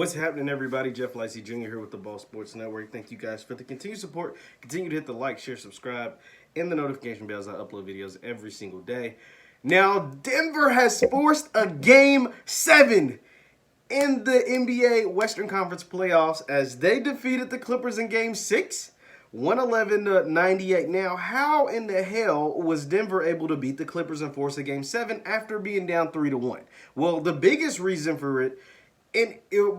What's happening, everybody? Jeff Lightsy Jr. here with the Ball Sports Network. Thank you guys for the continued support. Continue to hit the like, share, subscribe, and the notification bells. I upload videos every single day. Now, Denver has forced a Game 7 in the NBA Western Conference playoffs as they defeated the Clippers in Game 6, 111-98. Now, how in the hell was Denver able to beat the Clippers and force a Game 7 after being down 3-1? Well, the biggest reason for it,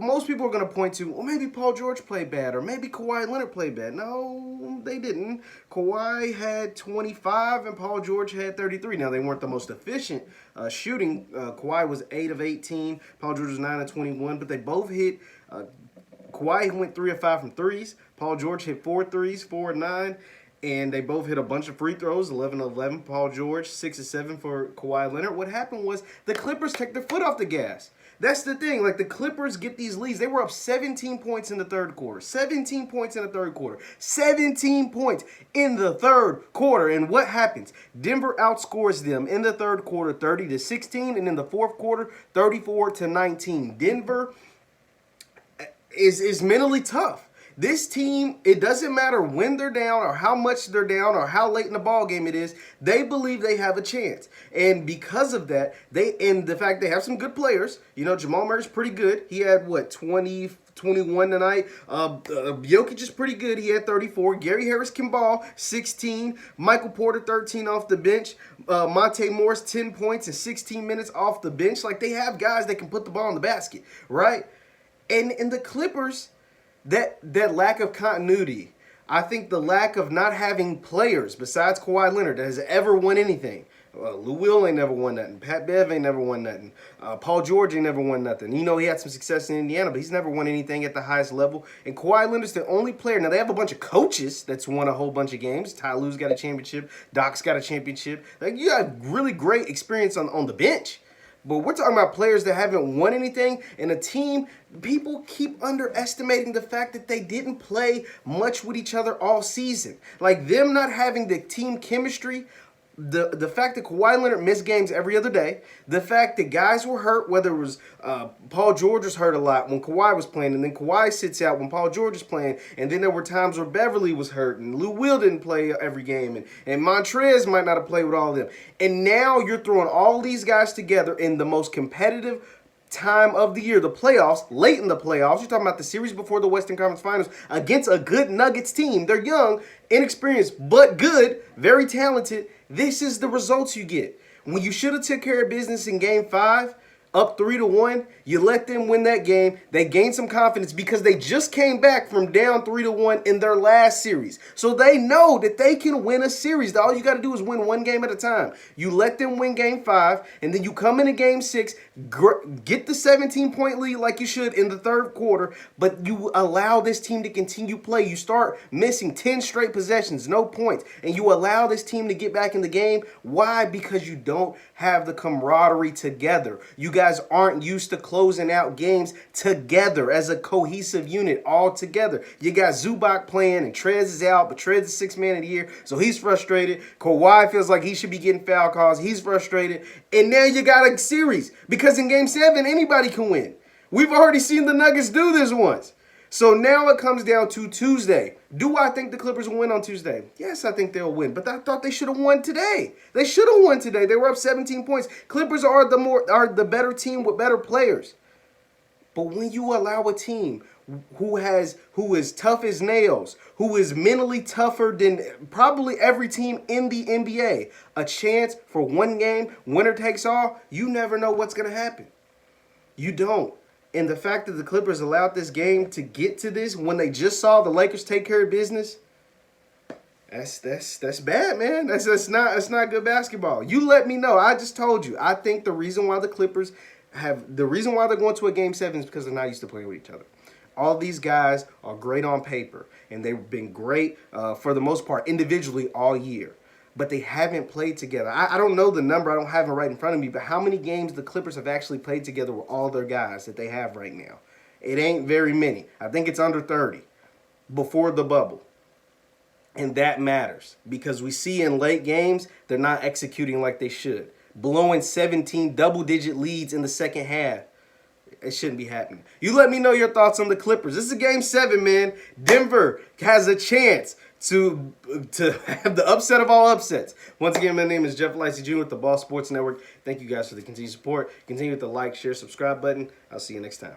most people are going to point to, well, maybe Paul George played bad or maybe Kawhi Leonard played bad. No, they didn't. Kawhi had 25 and Paul George had 33. Now, they weren't the most efficient shooting. Kawhi was 8 of 18. Paul George was 9 of 21, but they both hit. Kawhi went 3 of 5 from threes. Paul George hit 4 threes, 4 of 9. And they both hit a bunch of free throws, 11 of 11. Paul George, 6 of 7 for Kawhi Leonard. What happened was the Clippers took their foot off the gas. That's the thing. Like, the Clippers get these leads. They were up 17 points in the third quarter. 17 points in the third quarter. 17 points in the third quarter. And what happens? Denver outscores them in the third quarter 30-16, and in the fourth quarter 34-19. Denver is mentally tough. This team, it doesn't matter when they're down or how much they're down or how late in the ball game it is, they believe they have a chance. And because of that, and the fact they have some good players, you know, Jamal Murray's pretty good. He had, 21 tonight. Jokic is pretty good. He had 34. Gary Harris can ball, 16. Michael Porter, 13 off the bench. Monte Morris, 10 points in 16 minutes off the bench. Like, they have guys that can put the ball in the basket, right? And the Clippers, that lack of continuity, I think the lack of not having players besides Kawhi Leonard that has ever won anything. Lou Will ain't never won nothing. Pat Bev ain't never won nothing. Paul George ain't never won nothing. You know, he had some success in Indiana, but he's never won anything at the highest level. And Kawhi Leonard's the only player. Now, they have a bunch of coaches that's won a whole bunch of games. Ty Lue's got a championship. Doc's got a championship. Like, you got really great experience on the bench. But we're talking about players that haven't won anything, and a team, people keep underestimating the fact that they didn't play much with each other all season. Like, them not having the team chemistry, the fact that Kawhi Leonard missed games every other day, the fact that guys were hurt, whether it was Paul George was hurt a lot when Kawhi was playing, and then Kawhi sits out when Paul George is playing, and then there were times where Beverly was hurt, and Lou Will didn't play every game, and Montrez might not have played with all of them. And now you're throwing all these guys together in the most competitive time of the year, the playoffs, late in the playoffs. You're talking about the series before the Western Conference Finals against a good Nuggets team. They're young, inexperienced, but good, very talented. This is the results you get. When you should have took care of business in Game 5, up 3-1, you let them win that game. They gained some confidence because they just came back from down 3-1 in their last series. So they know that they can win a series. All you got to do is win one game at a time. You let them win Game 5, and then you come into Game 6, get the 17-point lead like you should in the third quarter, but you allow this team to continue play. You start missing 10 straight possessions, no points, and you allow this team to get back in the game. Why? Because you don't have the camaraderie together. You guys aren't used to closing out games together as a cohesive unit all together. You got Zubac playing and Trez is out, but Trez is sixth man of the year, so he's frustrated. Kawhi feels like he should be getting foul calls. He's frustrated. And now you got a series because in Game 7, anybody can win. We've already seen the Nuggets do this once. So now it comes down to Tuesday. Do I think the Clippers will win on Tuesday? Yes, I think they'll win, but I thought they should have won today. They should have won today. They were up 17 points. Clippers are the better team with better players. But when you allow a team who is tough as nails, who is mentally tougher than probably every team in the NBA, a chance for one game, winner takes all, you never know what's going to happen. You don't. And the fact that the Clippers allowed this game to get to this when they just saw the Lakers take care of business, that's bad, man. That's not good basketball. You let me know. I just told you. I think the reason why the Clippers the reason why they're going to a Game 7 is because they're not used to playing with each other. All these guys are great on paper, and they've been great for the most part individually all year. But they haven't played together. I don't know the number. I don't have it right in front of me. But how many games the Clippers have actually played together with all their guys that they have right now? It ain't very many. I think it's under 30 before the bubble. And that matters because we see in late games, they're not executing like they should. Blowing 17 double-digit leads in the second half. It shouldn't be happening. You let me know your thoughts on the Clippers. This is Game 7, man. Denver has a chance to have the upset of all upsets. Once again, my name is Jeff Lightsy Jr. with the Ball Sports Network. Thank you guys for the continued support. Continue with the like, share, subscribe button. I'll see you next time.